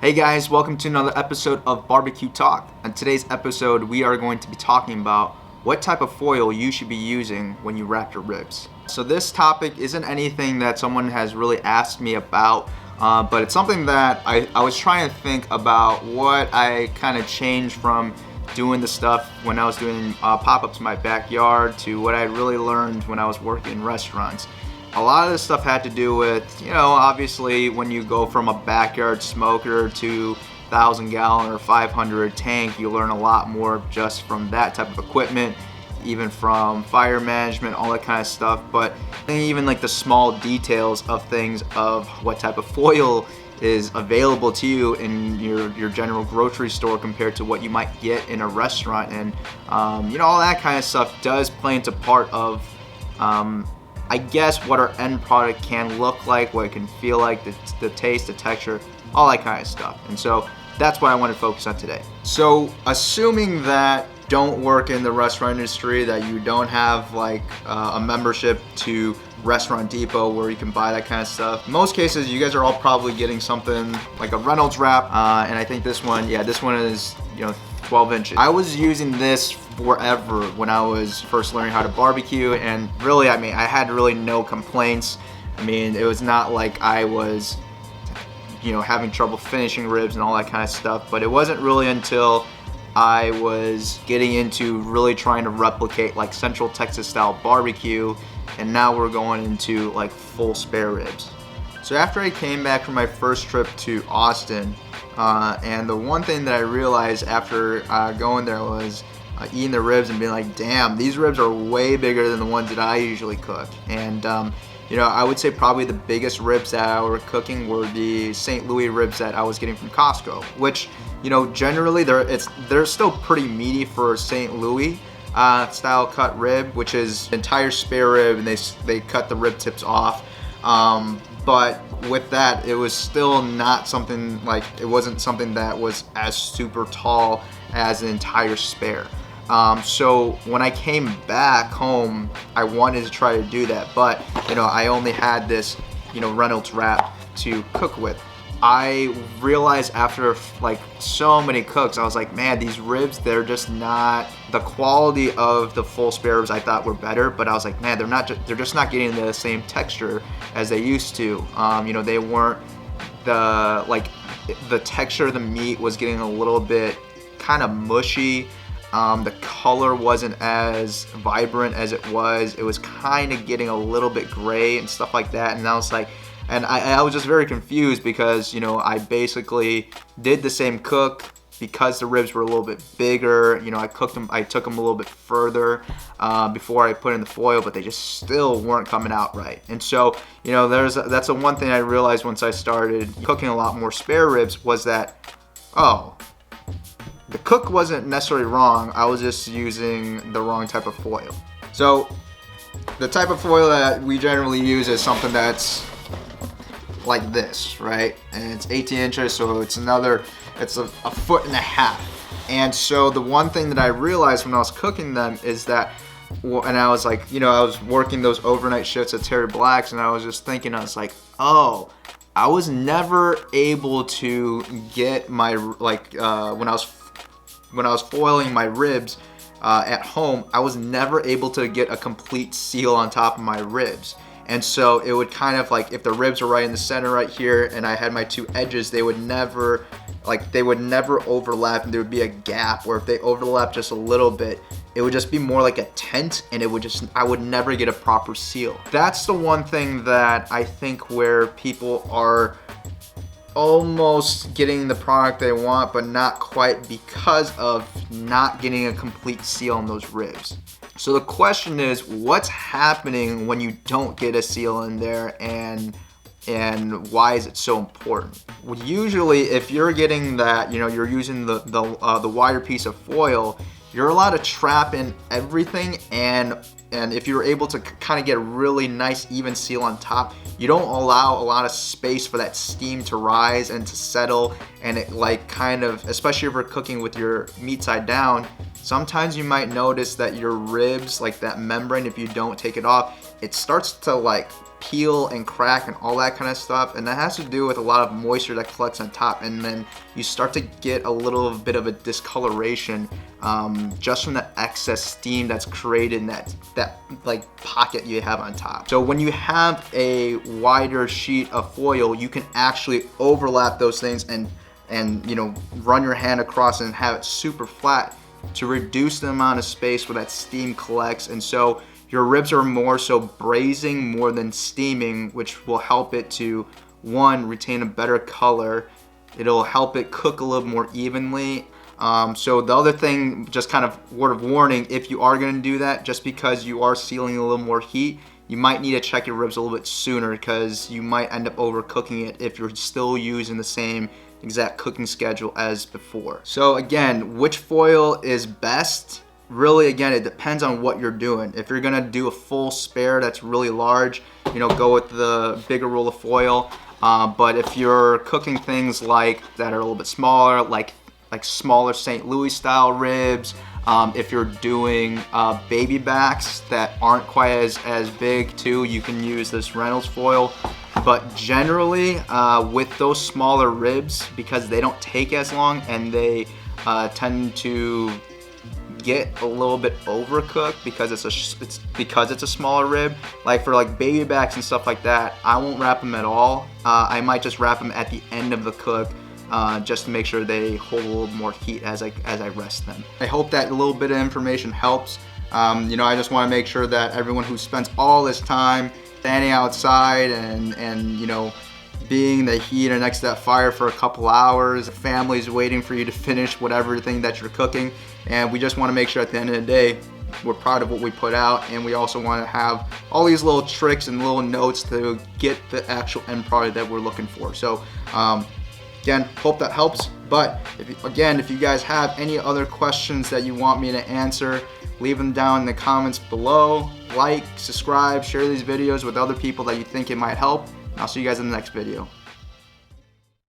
Hey guys, welcome to another episode of BBQ Talk. On today's episode, we are going to be talking about what type of foil you should be using when you wrap your ribs. So this topic isn't anything that someone has really asked me about, but it's something that I was trying to think about what I kind of changed from doing the stuff when I was doing pop-ups in my backyard to what I really learned when I was working in restaurants. A lot of this stuff had to do with, obviously when you go from a backyard smoker to 1,000-gallon or 500 tank, you learn a lot more just from that type of equipment, even from fire management, all that kind of stuff. But even like the small details of things of what type of foil is available to you in your general grocery store compared to what you might get in a restaurant. And, all that kind of stuff does play into part of I guess what our end product can look like, what it can feel like, the taste, the texture, all that kind of stuff. And so that's what I want to focus on today. So assuming that you don't work in the restaurant industry, that you don't have like a membership to Restaurant Depot where you can buy that kind of stuff. In most cases, you guys are all probably getting something like a Reynolds Wrap, and I think this one is 12 inches. I was using this forever when I was first learning how to barbecue, and really, I had really no complaints. It was not like I was, having trouble finishing ribs and all that kind of stuff, but it wasn't really until I was getting into really trying to replicate like Central Texas style barbecue, and now we're going into like full spare ribs. So after I came back from my first trip to Austin, and the one thing that I realized after going there was eating the ribs and being like, damn, these ribs are way bigger than the ones that I usually cook. And I would say probably the biggest ribs that I were cooking were the St. Louis ribs that I was getting from Costco, which generally they're still pretty meaty for a St. Louis style cut rib, which is entire spare rib, and they cut the rib tips off. But with that, it was still not something like, it wasn't something that was as super tall as an entire spare. So when I came back home, I wanted to try to do that, but I only had this Reynolds Wrap to cook with. I realized after like so many cooks, I was like, man, these ribs, they're just not the quality of the full spare ribs I thought were better, but I was like, man, they're just not getting the same texture as they used to. They weren't the texture of the meat was getting a little bit kind of mushy. The color wasn't as vibrant as it was. It was kind of getting a little bit gray and stuff like that. And I was like, I was just very confused because, I basically did the same cook because the ribs were a little bit bigger. I took them a little bit further before I put in the foil, but they just still weren't coming out right. And so, that's the one thing I realized once I started cooking a lot more spare ribs was that, the cook wasn't necessarily wrong. I was just using the wrong type of foil. So the type of foil that we generally use is something that's like this, right? And it's 18 inches, so it's a foot and a half. And so the one thing that I realized when I was cooking them is that, and I was like, I was working those overnight shifts at Terry Black's, and I was just thinking, I was like, I was never able to get my, when I was foiling my ribs at home, I was never able to get a complete seal on top of my ribs. And so it would kind of like, if the ribs were right in the center right here and I had my two edges, they would never overlap, and there would be a gap, or if they overlap just a little bit, it would just be more like a tent, and I would never get a proper seal. That's the one thing that I think where people are almost getting the product they want, but not quite, because of not getting a complete seal on those ribs. So the question is, what's happening when you don't get a seal in there, and why is it so important? Well, usually, if you're getting that, you're using the wider piece of foil, you're allowed to trap in everything, and if you're able to kind of get a really nice even seal on top, you don't allow a lot of space for that steam to rise and to settle, and it especially if you're cooking with your meat side down, sometimes you might notice that your ribs, like that membrane, if you don't take it off, it starts to like peel and crack and all that kind of stuff, and that has to do with a lot of moisture that collects on top, and then you start to get a little bit of a discoloration just from the excess steam that's created in that like pocket you have on top. So when you have a wider sheet of foil, you can actually overlap those things and you know, run your hand across and have it super flat to reduce the amount of space where that steam collects. And so your ribs are more so braising more than steaming, which will help it to, one, retain a better color. It'll help it cook a little more evenly. So the other thing, just kind of word of warning, if you are gonna do that, just because you are sealing a little more heat, you might need to check your ribs a little bit sooner, because you might end up overcooking it if you're still using the same exact cooking schedule as before. So again, which foil is best? Really, again, it depends on what you're doing. If you're gonna do a full spare that's really large, you know, go with the bigger roll of foil. But if you're cooking things like that are a little bit smaller, like smaller St. Louis style ribs, if you're doing baby backs that aren't quite as big too, you can use this Reynolds foil. But generally, with those smaller ribs, because they don't take as long and they tend to get a little bit overcooked because it's a smaller rib. Like for like baby backs and stuff like that, I won't wrap them at all. I might just wrap them at the end of the cook, just to make sure they hold a little more heat as I rest them. I hope that a little bit of information helps. You know, I just want to make sure that everyone who spends all this time standing outside and you know, being in the heat or next to that fire for a couple hours, the family's waiting for you to finish whatever thing that you're cooking, and we just want to make sure at the end of the day we're proud of what we put out, and we also want to have all these little tricks and little notes to get the actual end product that we're looking for. So again, hope that helps. But if you guys have any other questions that you want me to answer, leave them down in the comments below. Like, subscribe, share these videos with other people that you think it might help. I'll see you guys in the next video.